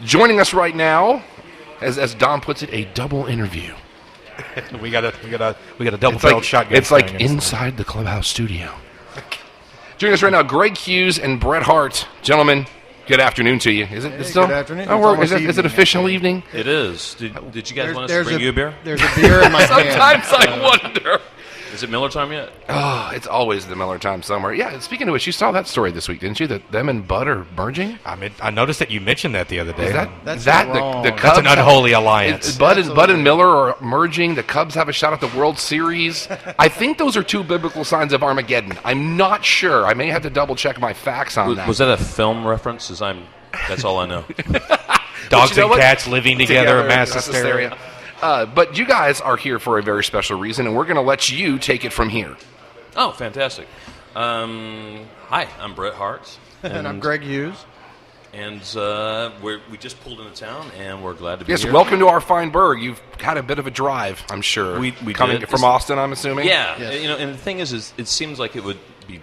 Joining us right now, as Don puts it, a double interview. we got a double-barreled shotgun. It's like inside the clubhouse studio. Joining us right now, Greg Hughes and Bret Hart. Gentlemen, good afternoon to you. Is it still? Good afternoon. Oh, is it official evening? It is. Did you guys want us to bring you a beer? There's a beer in my hand. Sometimes I wonder. Is it Miller time yet? Oh, it's always the Miller time somewhere. Yeah, speaking of which, you saw that story this week, didn't you? That them and Bud are merging? I noticed that you mentioned that the other day. That's the wrong. Cubs? That's an unholy alliance. Bud and Miller are merging. The Cubs have a shot at the World Series. I think those are two biblical signs of Armageddon. I'm not sure. I may have to double-check my facts on that. Was that a film reference? That's all I know. Dogs and cats living together, mass hysteria. But you guys are here for a very special reason, and we're going to let you take it from here. Oh, fantastic. Hi, I'm Bret Hart. And I'm Greg Hughes. And we just pulled into town, and we're glad to be yes, here. welcome to our fine burg. You've had a bit of a drive, I'm sure. We coming did. from Austin, I'm assuming? Yeah. Yes. And the thing is it seems like it would be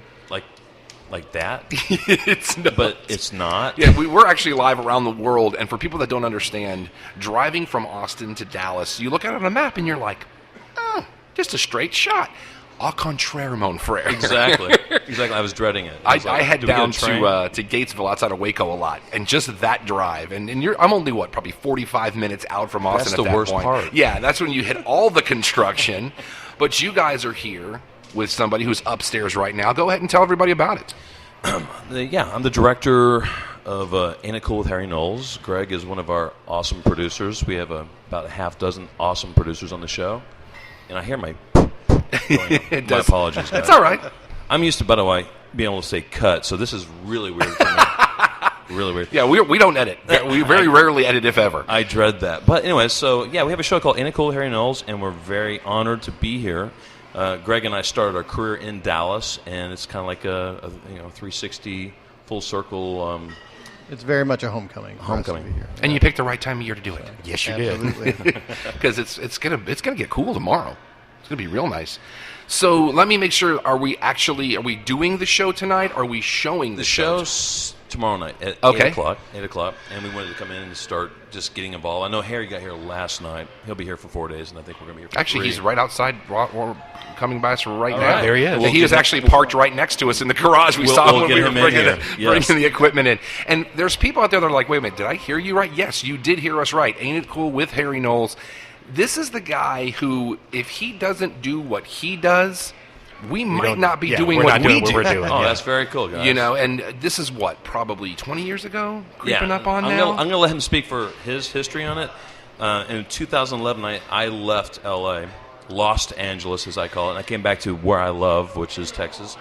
like that. It's not. But it's not. Yeah, we're actually live around the world, and for people that don't understand, driving from Austin to Dallas, you look at it on a map and you're like, oh, just a straight shot. Au contraire, mon frere. Exactly. I was dreading it. I head "Do we get a down train?" to Gatesville outside of Waco a lot, and just that drive, and I'm only probably 45 minutes out from Austin. That's at the that worst point. part. Yeah, that's when you hit all the construction, but you guys are here with somebody who's upstairs right now. Go ahead and tell everybody about it. I'm the director of Ain't It Cool with Harry Knowles. Greg is one of our awesome producers. We have about a half dozen awesome producers on the show, and I hear my my apologies, guys. It's all right. I'm used to, by the way, being able to say cut, so this is really weird for me. Really weird. Yeah, we don't edit. We very rarely edit, if ever. I dread that. But anyway, so yeah, we have a show called Ain't It Cool with Harry Knowles, and we're very honored to be here. Greg and I started our career in Dallas, and it's kind of like a 360 full circle. It's very much a homecoming. for us to be here. And you picked the right time of year to do it. Yes, you Absolutely. did. Because it's gonna get cool tomorrow. It's gonna be real nice. So let me make sure: are we doing the show tonight? Or are we showing The show? show's tomorrow night at Okay. 8 o'clock, and we wanted to come in and start just getting involved. I know Harry got here last night. He'll be here for 4 days, and I think we're going to be here for Actually, 3. he's right outside, coming by us right All now. right. There he is. He was actually parked right next to us in the garage. We saw him when get we were him in bringing here. Yes. the equipment in. And there's people out there that are like, wait a minute, did I hear you right? Yes, you did hear us right. Ain't It Cool with Harry Knowles? This is the guy who, if he doesn't do what he does, we might not be doing we're what not we doing do. what we're doing. Oh, yeah. that's very cool, guys. And this is probably 20 years ago? Creeping up on I'm now? Gonna, I'm going to let him speak for his history on it. In 2011, I left L.A., Los Angeles, as I call it, and I came back to where I love, which is Texas.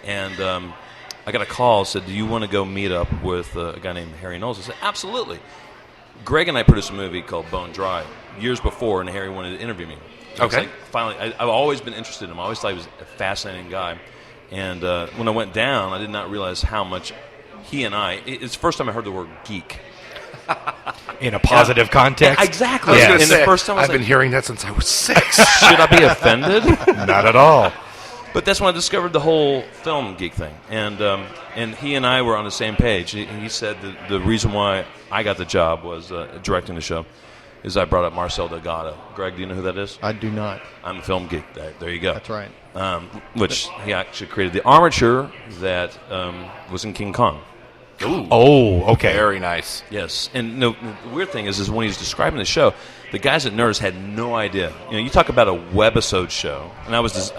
And I got a call, said, do you want to go meet up with a guy named Harry Knowles? I said, absolutely. Greg and I produced a movie called Bone Dry years before, and Harry wanted to interview me. Okay. Finally, I've always been interested in him. I always thought he was a fascinating guy. And when I went down, I did not realize how much he and it's the first time I heard the word geek. In a positive context? Exactly. I was Yeah. gonna And say, the first time I was I've been like, hearing that since I was 6. should I be offended? Not at all. But that's when I discovered the whole film geek thing. And he and I were on the same page. He said that the reason why I got the job was directing the show is I brought up Marcel Delgado. Greg, do you know who that is? I do not. I'm a film geek. There you go. That's right. Which he actually created the armature that was in King Kong. Ooh. Oh, okay. Very nice. Yes, and the weird thing is when he's describing the show, the guys at Nerdist had no idea. You talk about a webisode show, and I was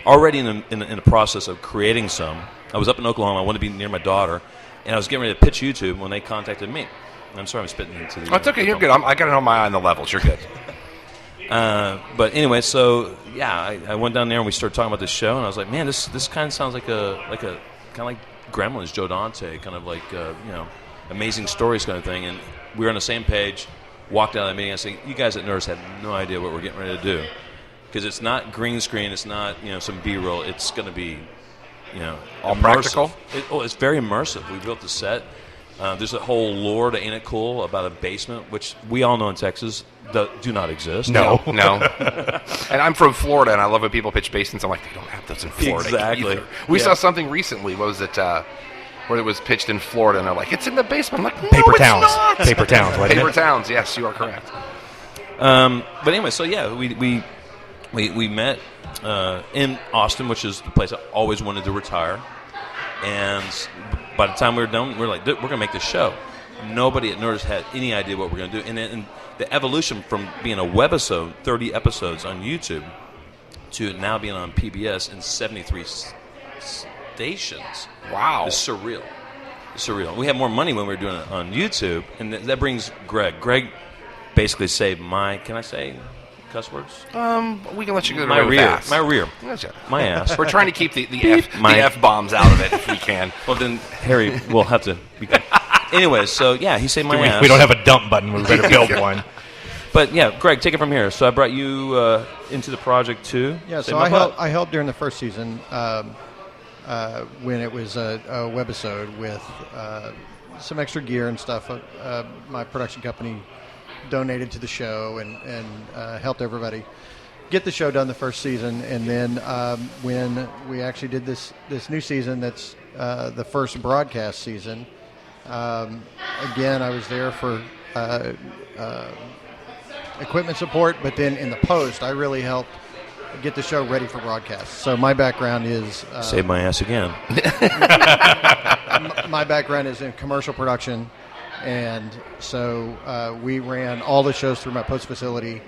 already in the process of creating some. I was up in Oklahoma. I wanted to be near my daughter, and I was getting ready to pitch YouTube when they contacted me. I'm sorry, I'm spitting into the. Oh, it's okay. You're good. I got it on my eye on the levels. You're good. But anyway, so yeah, I went down there and we started talking about this show, and I was like, man, this kind of sounds like a kind of like Gremlins, Joe Dante, kind of like Amazing Stories kind of thing. And we were on the same page. Walked out of the meeting. I said, you guys at Nerdist had no idea what we're getting ready to do, because it's not green screen, it's not some B-roll. It's going to be All immersive. practical? It's very immersive. We built the set. There's a whole lore to Ain't It Cool about a basement, which we all know in Texas do not exist. No. And I'm from Florida, and I love when people pitch basements. I'm like, they don't have those in Florida Exactly. either. We Yeah. saw something recently. What was it? where it was pitched in Florida, and they're like, it's in the basement. I'm like, no, Paper it's Towns. not. Paper Towns, wasn't Paper it? Towns, yes, you are correct. But anyway, so yeah, we met in Austin, which is the place I always wanted to retire. And by the time we were done, we were like, we're going to make this show. Nobody at Nerdist had any idea what we're going to do. And the evolution from being a webisode, 30 episodes on YouTube, to now being on PBS in 73 stations. Wow. It's surreal. It's surreal. We had more money when we were doing it on YouTube, and that brings Greg. Greg basically saved can I say cuss words? We can let you go to My rear. ass. My rear. Gotcha. My ass. We're trying to keep the F-bombs out of it if we can. Well, then, Harry, we'll have to. Anyway, so yeah, he saved my ass. We don't have a dump button. We better build one. But yeah, Greg, take it from here. So I brought you into the project too. Yeah, Save so my butt. I helped during the first season when it was a webisode with some extra gear and stuff. My production company donated to the show and helped everybody get the show done the first season. And then when we actually did this new season, that's the first broadcast season. Again, I was there for equipment support, but then in the post, I really helped get the show ready for broadcast. So my background is Save my ass again. my background is in commercial production, and so we ran all the shows through my post facility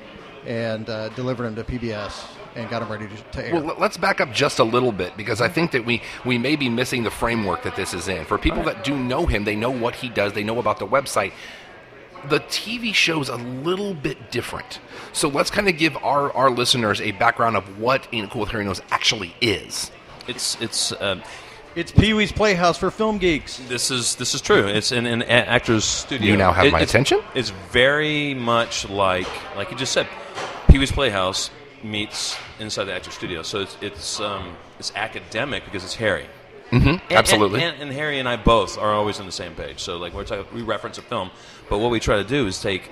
and delivered them to PBS and got them ready to air. Well, let's back up just a little bit, because I think that we may be missing the framework that this is in. For people that do know him, they know what he does, they know about the website. The TV show's a little bit different. So let's kind of give our listeners a background of what Ain't It Cool with Harry Knowles actually is. It's Pee-wee's Playhouse for film geeks. This is true. It's in an actor's studio. You now have my attention? It's very much like you just said, Pee-wee's Playhouse meets inside the actor's studio. So it's academic because it's Harry. Mm-hmm. Absolutely. And Harry and I both are always on the same page. So like we reference a film, but what we try to do is take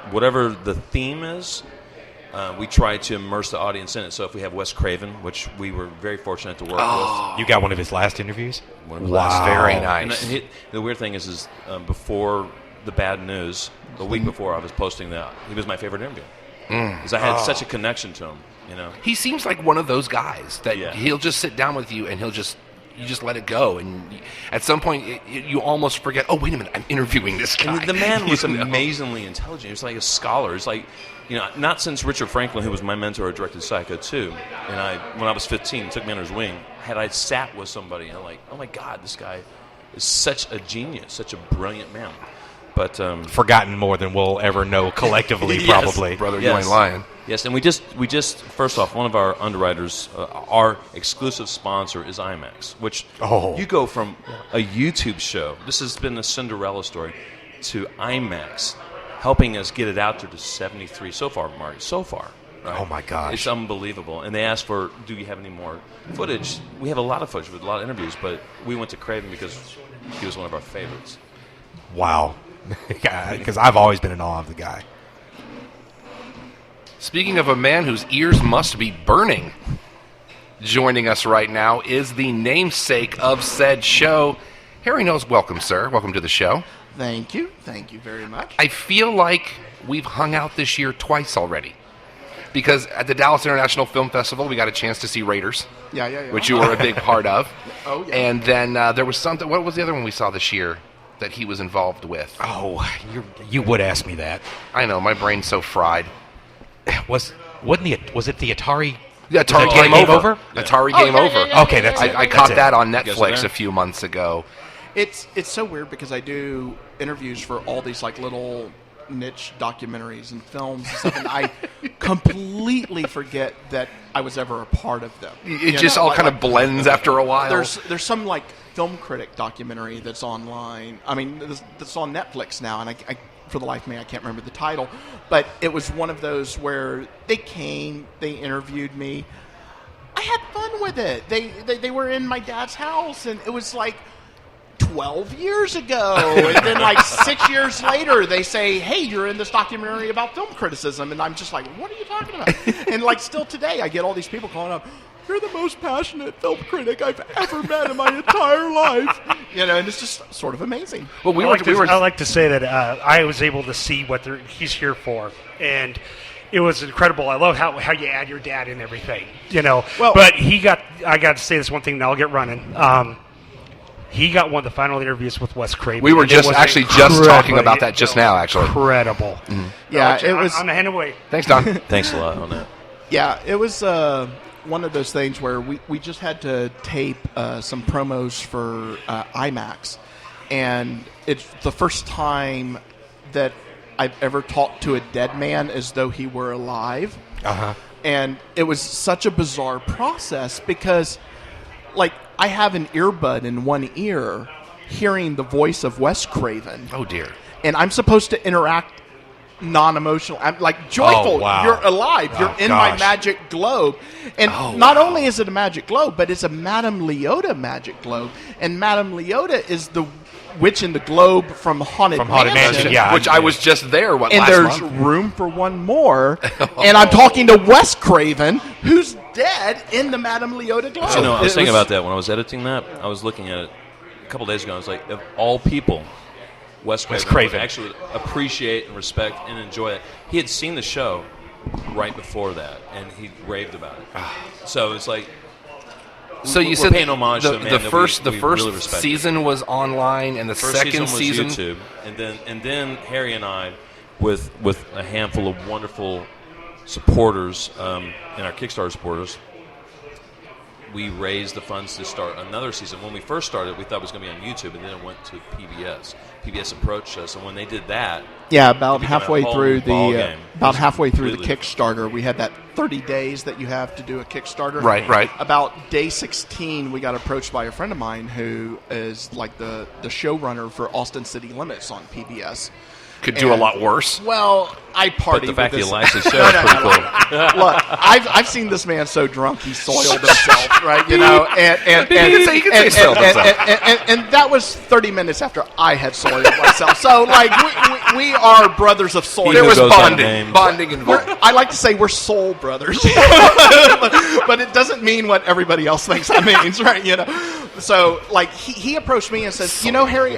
whatever the theme is, we try to immerse the audience in it. So if we have Wes Craven, which we were very fortunate to work with, You got one of his last interviews? Very nice. And the weird thing is before the bad news, the week before, I was posting that he was my favorite interview because I had such a connection to him. He seems like one of those guys that he'll just sit down with you and you just let it go, and at some point you almost forget, oh, wait a minute, I'm interviewing this guy. And the man was amazingly intelligent. He was like a scholar. He's like, not since Richard Franklin, who was my mentor, directed Psycho 2, and when I was 15, took me under his wing, had I sat with somebody, and I'm like, oh my God, this guy is such a genius, such a brilliant man. But forgotten more than we'll ever know collectively, Yes. probably. Brother, you ain't lying. Yes, and we just first off, one of our underwriters, our exclusive sponsor is IMAX, which you go from a YouTube show. This has been a Cinderella story to IMAX, helping us get it out there to 73 so far, Mark. So far. Right? Oh my gosh, it's unbelievable. And they asked for, do you have any more footage? We have a lot of footage with a lot of interviews, but we went to Craven because he was one of our favorites. Wow, because I've always been in awe of the guy. Speaking of a man whose ears must be burning, joining us right now is the namesake of said show, Harry Knowles. Welcome, sir. Welcome to the show. Thank you. Thank you very much. I feel like we've hung out this year twice already, because at the Dallas International Film Festival, we got a chance to see Raiders, which you were a big part of. Oh, yeah. And then there was something, what was the other one we saw this year that he was involved with? Oh, you would ask me that. I know, my brain's so fried. Was it the Atari? The Atari Game Over? Atari Game Over. Okay, that's it. I caught That's that it. on guys Netflix there? a few months ago. It's so weird because I do interviews for all these like little niche documentaries and films and stuff, and I completely forget that I was ever a part of them. It just all kind of blends after a while. There's some like film critic documentary that's online. I mean, that's on Netflix now, and I for the life of me, I can't remember the title. But it was one of those where they came, they interviewed me. I had fun with it. They were in my dad's house, and it was like 12 years ago. And then like 6 years later, they say, hey, you're in this documentary about film criticism. And I'm just like, what are you talking about? And like still today, I get all these people calling up, "You're the most passionate film critic I've ever met in my entire life." And it's just sort of amazing. Well, I like to say that I was able to see what he's here for, and it was incredible. I love how you add your dad in everything, Well, but I got to say this one thing, and I'll get running. He got one of the final interviews with Wes Craven. We were just talking about that just now, actually. Incredible. Mm-hmm. Yeah, it was. I'm a hand away. Thanks, Don. Thanks a lot on that. Yeah, it was one of those things where we just had to tape some promos for IMAX, and it's the first time that I've ever talked to a dead man as though he were alive. Uh-huh. And it was such a bizarre process because, I have an earbud in one ear hearing the voice of Wes Craven. Oh, dear. And I'm supposed to interact non-emotional. I'm joyful. Oh, wow. You're alive. You're in my magic globe. And not only is it a magic globe, but it's a Madame Leota magic globe. And Madame Leota is the witch in the globe from Haunted Mansion. Yeah, which I was just there. And there's room for one more. And I'm talking to Wes Craven, who's dead in the Madame Leota globe. I was thinking about that when I was editing that. I was looking at it a couple days ago. I was like, of all people, Wes Craven actually would appreciate and respect and enjoy it. He had seen the show right before that, and he raved about it. So it's like, so you we're said paying homage to a man the first we really first respect. season was online, and the First second season was YouTube, and then Harry and I, with a handful of wonderful supporters, and our Kickstarter supporters, we raised the funds to start another season. When we first started, we thought it was going to be on YouTube, and then it went to PBS. PBS approached us, and when they did that, about halfway a whole through ballgame. the Kickstarter, we had that 30 days that you have to do a Kickstarter. Right. About day 16, we got approached by a friend of mine who is the showrunner for Austin City Limits on PBS. Could do a lot worse. Well, I partied but the fact with that this. he likes the show is pretty cool. Look, I've seen this man so drunk he soiled himself, right? And that was 30 minutes after I had soiled myself. So we are brothers of soil. There was goes by bonding involved. I like to say we're soul brothers, but it doesn't mean what everybody else thinks it means, right? So he approached me and says, Harry,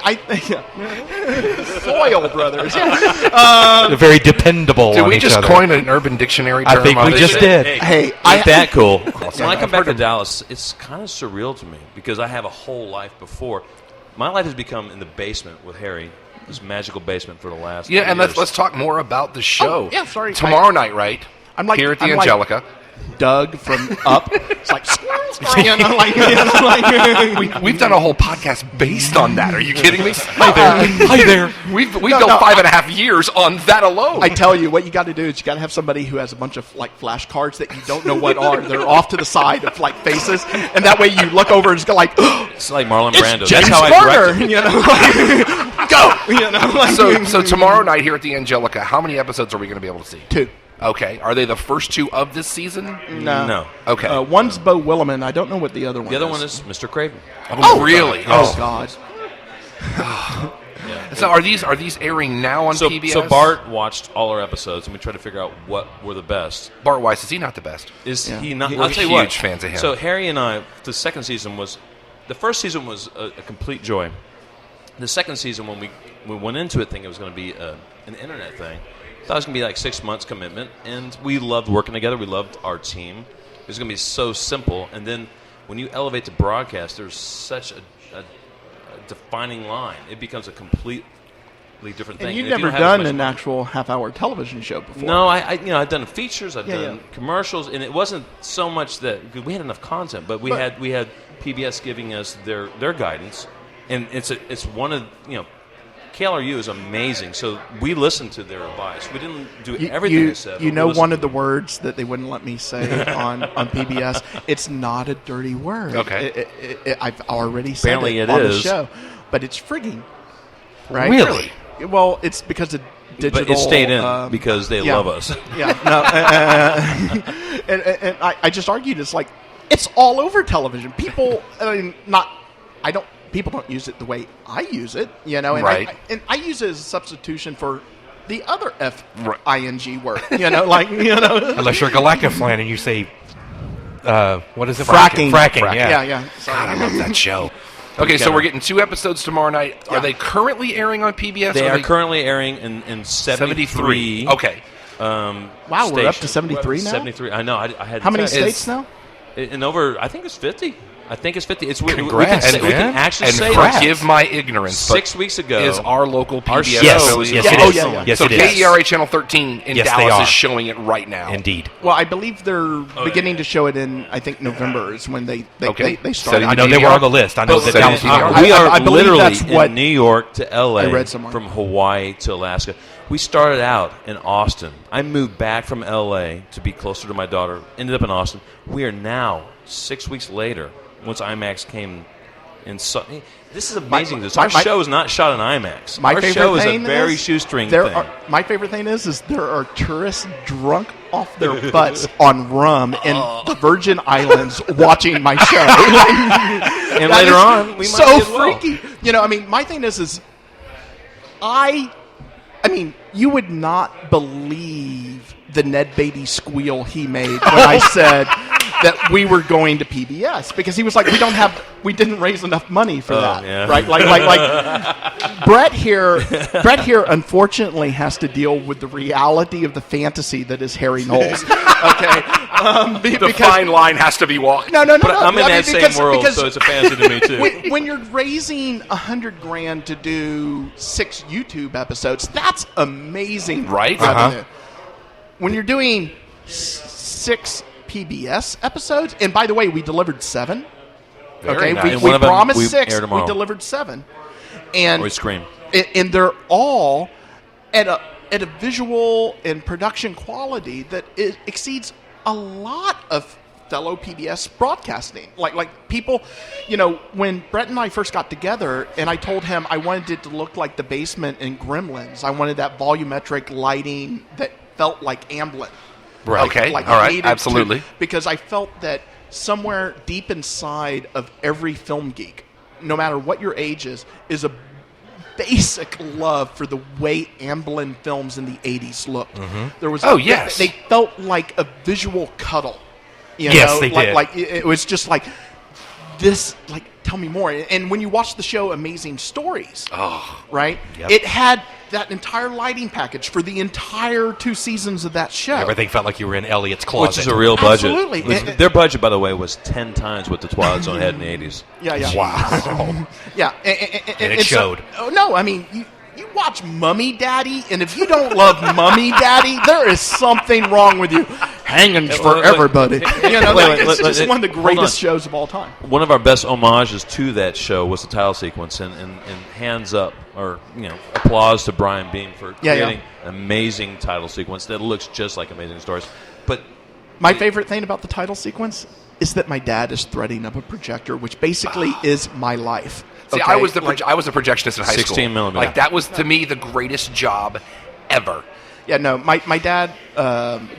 soil brothers. They're very dependable. Did on we each just other. coin an Urban Dictionary term? I think on we this just shit? did. Hey, Ain't that cool? When I come back to Dallas, it's kind of surreal to me because I have a whole life before. My life has become in the basement with Harry, this magical basement for the last Yeah, and years. let's talk more about the show. Oh, yeah, sorry. Tomorrow night, right? Here at the Angelica. Doug from Up. It's like squirrels. We've done a whole podcast based on that. Are you kidding me? Hi there. We've built 5.5 years on that alone. I tell you, what you got to do is you got to have somebody who has a bunch of flashcards that you don't know what are. They're off to the side of faces, and that way you look over and just go it's like Marlon Brando. It's That's James how I Garner, direct it. go. So tomorrow night here at the Angelica, how many episodes are we going to be able to see? 2. Okay. Are they the first 2 of this season? No. Okay. One's Bo Williman. I don't know what the other one is. The other one is Mr. Craven. Oh, really? Oh, God. So are these airing now on PBS? So Bart watched all our episodes, and we tried to figure out what were the best. Bart Weiss, is he not the best? Is he not? We're I'll tell you huge what. fans of him. So Harry and I, the second season was, the first season was a complete joy. The second season, when we went into it thinking it was going to be an internet thing, thought it was going to be 6 months commitment, and we loved working together. We loved our team. It was going to be so simple, and then when you elevate to broadcast, there's such a defining line. It becomes a completely different thing. And you've if you never don't have as done much an actual half-hour television show before. No, I've done features, I've Yeah, done commercials, and it wasn't so much that we had enough content, but we had PBS giving us their guidance, and it's one of KLRU is amazing, so we listened to their advice. We didn't do everything they said. One of the words that they wouldn't let me say on PBS. It's not a dirty word. Okay. I've already said Apparently it it on the is. show, but it's frigging. Right? Really? Well, it's because of digital. But it stayed in because they love us. Yeah. No. And I just argued it's all over television. People, people don't use it the way I use it, and Right. I use it as a substitution for the other FING word, Unless you're Galactiflan and you say what is it? Fracking. Fracking. Yeah. Yeah. God, Sorry. I love that show. Okay, so we're getting 2 episodes tomorrow night. Yeah. Are they currently airing on PBS? They are currently airing in 73. Okay. Wow, we're up to 73 now? 73. I know. I had How many text. states now? In over, I think it's 50. I think it's 50. It's Congrats, we can actually And say that. forgive my ignorance, 6 weeks ago is our local PBS show- Yes, affiliate. yes, Yeah, it oh, is. yeah, yeah. Yes, So it is. KERA Channel 13 in Yes, they Dallas are. is showing it right now. Indeed. Well, I believe they're beginning to show it in, I think, November is when they Okay. started. I know they were on the list. I know that So Dallas you- was on the I- We are I believe literally that's what in New York to LA, I read somewhere. from Hawaii to Alaska. We started out in Austin. I moved back from LA to be closer to my daughter. Ended up in Austin. We are now 6 weeks later. Once IMAX came in, this is amazing. Our show is not shot in IMAX. My Our favorite show is a thing very is shoestring there thing. my favorite thing is there are tourists drunk off their butts on rum in the Virgin Islands watching my show. And That later is on, we might so be as well. freaky. My thing is I mean, you would not believe the Ned Beatty squeal he made when I said that we were going to PBS, because he was like, we didn't raise enough money for that, yeah. right? Like Brett here unfortunately has to deal with the reality of the fantasy that is Harry Knowles. Okay, The fine line has to be walked. No. But I'm in that same world, so it's a fantasy to me too. When you're raising $100,000 to do 6 YouTube episodes, that's amazing, Right? revenue. When you're doing 6 PBS episodes, and by the way, we delivered 7. Very Okay, nice. we And one of them promised we 6, air tomorrow. we delivered 7, and We scream. and they're all at a visual and production quality that exceeds a lot of fellow PBS broadcasting. Like people, when Brett and I first got together, and I told him I wanted it to look like the basement in Gremlins. I wanted that volumetric lighting that felt like Amblin. Right. Okay. Like All right. needed Absolutely. because I felt that somewhere deep inside of every film geek, no matter what your age is a basic love for the way Amblin films in the 80s looked. Mm-hmm. There was yes. they felt like a visual cuddle. Yes, they did. Like it was just like this. Like, tell me more. And when you watch the show Amazing Stories, right? Yep. It had that entire lighting package for the entire 2 seasons of that show. Everything felt like you were in Elliot's closet. Which is a real budget. Absolutely. Their budget, by the way, was 10 times what the Twilight Zone had in the 80s. Yeah. Wow. Yeah, And it showed. No, I mean, you watch Mummy Daddy, and if you don't love Mummy Daddy, there is something wrong with you. Hangings for everybody. It's just one of the greatest shows of all time. One of our best homages to that show was the title sequence, and hands up, or applause to Brian Beam for creating an amazing title sequence that looks just like Amazing Stories. But my favorite thing about the title sequence is that my dad is threading up a projector, which basically is my life. See, Okay? I was the projectionist in high 16 school. millimeter. Like, that was, to me, the greatest job ever. Yeah, no, my dad,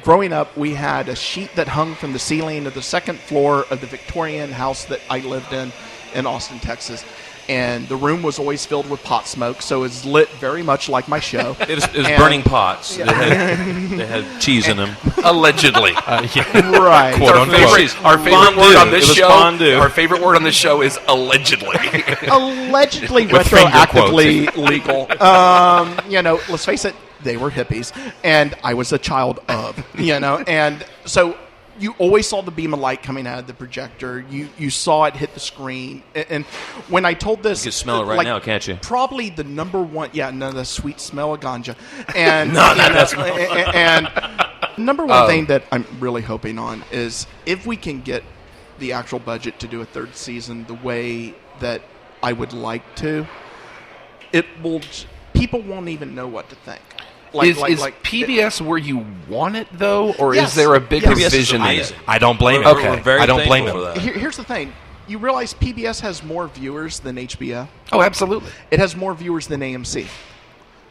growing up, we had a sheet that hung from the ceiling of the second floor of the Victorian house that I lived in Austin, Texas. And the room was always filled with pot smoke, so it's lit very much like my show. it was burning pots. They had cheese in them. Allegedly. Right. Quote Our unquote. favorite Fondue. word on this It was show. fondue. Our favorite word on this show is allegedly. Allegedly With finger retroactively legal. Let's face it, they were hippies, and I was a child of, and so you always saw the beam of light coming out of the projector. You saw it hit the screen, and when I told this, You can smell it right now, can't you? Probably the number one, the sweet smell of ganja, and and number one thing that I'm really hoping on is if we can get the actual budget to do a 3rd season the way that I would like to, people won't even know what to think. Is PBS where you want it, though? Or Yes. is there a bigger Yes. vision in Amazing. it? I don't blame him. Okay. We're very I don't blame thankful him. for that. Here's the thing. You realize PBS has more viewers than HBO? Oh, absolutely. It has more viewers than AMC.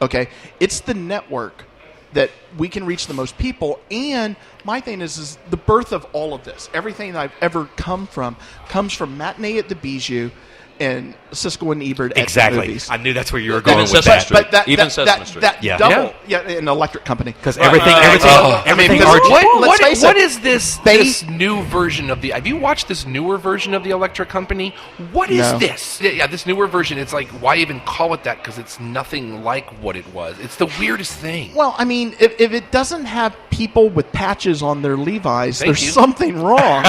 Okay? It's the network that we can reach the most people. And my thing is the birth of all of this. Everything that I've ever come from comes from Matinee at the Bijou and Siskel and Ebert at Exactly. movies. I knew that's where you were going with Sesame that. Street. But that Even that, Sesame that, Street. that Yeah. double, an electric company. Because everything, because let's face What it, is this new version of the? Have you watched this newer version of the Electric Company? What is No. this? Yeah, this newer version. It's like, why even call it that? Because it's nothing like what it was. It's the weirdest thing. Well, I mean, if it doesn't have people with patches on their Levi's, Thank there's you. something wrong.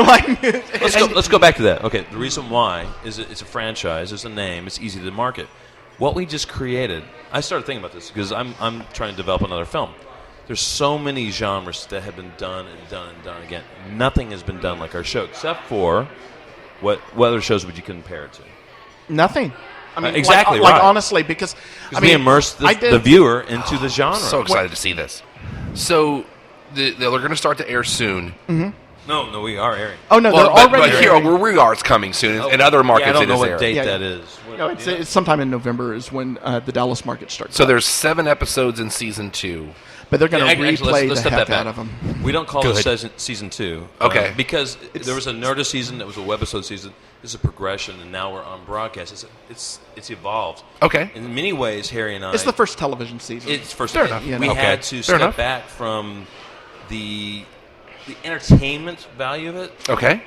Like Let's go back to that. Okay, the reason why is it's a franchise, it's a name, it's easy to market. What we just created, I started thinking about this because I'm trying to develop another film. There's so many genres that have been done and done and done again. Nothing has been done like our show, except for what other shows would you compare it to? nothing. I mean, Exactly like right. honestly, because I We mean, immerse I the did- viewer into the genre. So excited to see this. So they're going to start to air soon. No, we are airing. Oh no, Well, they're but already here airing. where we are, it's coming soon, and other markets I don't it know is what airing. date Yeah, that yeah. is. No, it's sometime in November is when the Dallas market starts. So up. there's 7 episodes in season 2. but they're going to Actually, replay let's the step that heck back. out of them. We don't call Good. it season 2. Okay. Because there was a Nerdist season, that was a webisode season. This is a progression, and now we're on broadcast. It's evolved. Okay. In many ways, Harry and I. It's the first television season. It's first. Fair enough. You We know. had Okay. to Fair step enough. back from the entertainment value of it. Okay.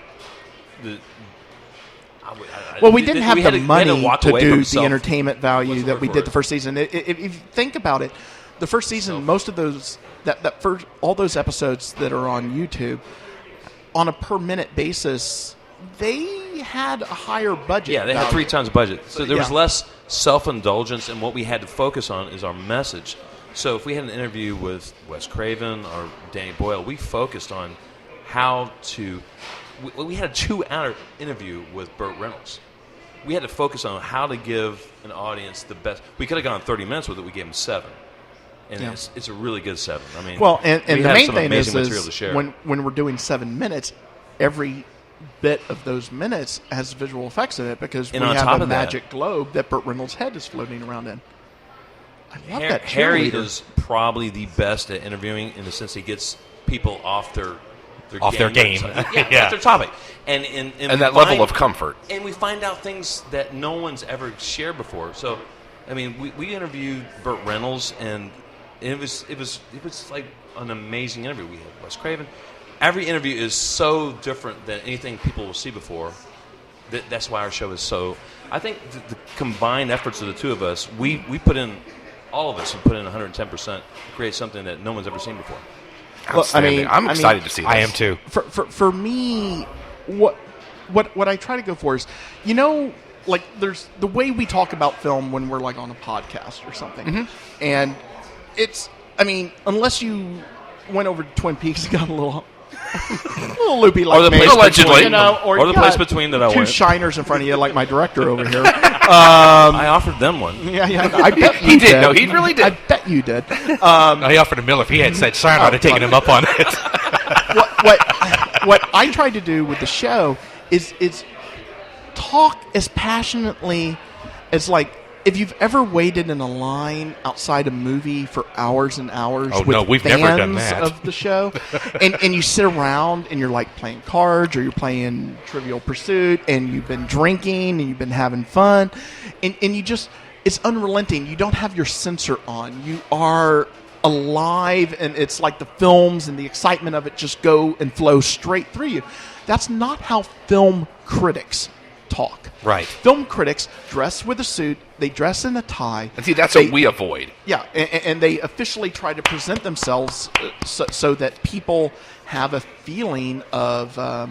Well, we didn't have had the to- we had money walk to away from do the self- entertainment value what's the that word we for did it? the first season. If you think about it, the first season, most of those that first all those episodes that are on YouTube, on a per minute basis, they had a higher budget. Yeah, they had value. 3 times the budget. So there was Yeah. less self-indulgence, and what we had to focus on is our message. So if we had an interview with Wes Craven or Danny Boyle, we focused on how to... We had a 2-hour interview with Burt Reynolds. We had to focus on how to give an audience the best... We could have gone 30 minutes with it. We gave them 7. And Yeah. it's a really good 7. I mean, Well, and we the had main some thing amazing material to is share. when we're doing 7 minutes, every bit of those minutes has visual effects in it because And we on have top a of that- magic globe that Burt Reynolds' head is floating around in. I love that Harry cheerleader. is probably the best at interviewing in the sense he gets people off their game. Yeah, Yeah. off their topic, and that level of comfort. And we find out things that no one's ever shared before. So, I mean, we interviewed Burt Reynolds, and it was like an amazing interview. We had Wes Craven. Every interview is so different than anything people will see before. That's why our show is so. I think the combined efforts of the two of us, we put in, all of us, we put in 110% to create something that no one's ever seen before. Outstanding. I'm excited to see this. I am too. For me, what I try to go for is, like there's the way we talk about film when we're like on a podcast or something, and it's, I mean, unless you went over to Twin Peaks and got a little loopy like Or the me, place Allegedly. between, or the you place got between that I two went. shiners in front of you like my director over here. I offered them one. Yeah, I bet He you did. No, he really did. I bet you did. He offered a Miller. If he had said sign, I'd have taken him up on it. what I tried to do with the show is talk as passionately as, like, if you've ever waited in a line outside a movie for hours and hours Oh, with no, we've fans never done that. of the show, and you sit around and you're like playing cards or you're playing Trivial Pursuit and you've been drinking and you've been having fun, and you just, it's unrelenting. You don't have your censor on. You are alive, and it's like the films and the excitement of it just go and flow straight through you. That's not how film critics talk. Right. Film critics dress with a suit, they dress in a tie. And see, that's they, what we avoid. Yeah, and they officially try to present themselves so that people have a feeling of, of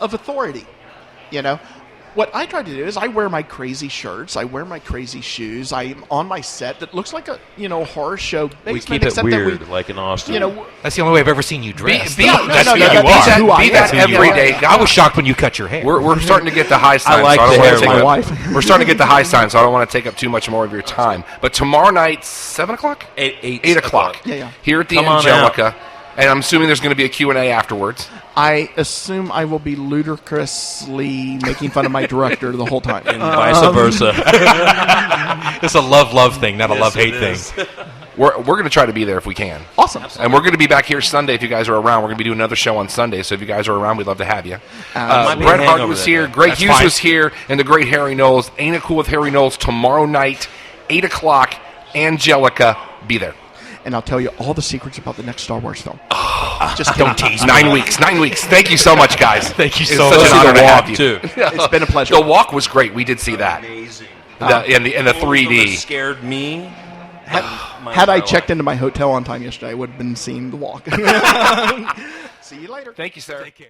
authority. What I try to do is I wear my crazy shirts, I wear my crazy shoes. I'm on my set that looks like a horror show basement. We keep it except weird, that like in Austin. That's the only way I've ever seen you dressed. Be That's no, who no, you that's are. who I Be that am. everyday guy. I was shocked when you cut your hair. We're starting to get the high signs. like so the don't wanna hair, take my up- wife. We're starting to get the high signs, so I don't want to take up too much more of your time. But tomorrow night, 7 o'clock? 8 o'clock. Yeah. Here at the Come on Angelica. And I'm assuming there's going to be a Q&A afterwards. I assume I will be ludicrously making fun of my director the whole time. and vice versa. It's a love thing, not a love-hate thing. we're going to try to be there if we can. Awesome. And we're going to be back here Sunday if you guys are around. We're going to be doing another show on Sunday, so if you guys are around, we'd love to have you. might be a Bret Hart hangover was that here. day. Greg That's Hughes fine. was here, and the great Harry Knowles. Ain't It Cool with Harry Knowles tomorrow night, 8 o'clock. Angelica, be there. And I'll tell you all the secrets about the next Star Wars film. Just don't tease me. 9 weeks. 9 weeks. Thank you so much, guys. Thank you It's so such much. an honor The to walk, have you. too. It's been a pleasure. The walk was great. We did see that. Amazing. And the That 3D. scared me. Had I checked into my hotel on time yesterday, I would have been seeing the walk. See you later. Thank you, sir. Take care.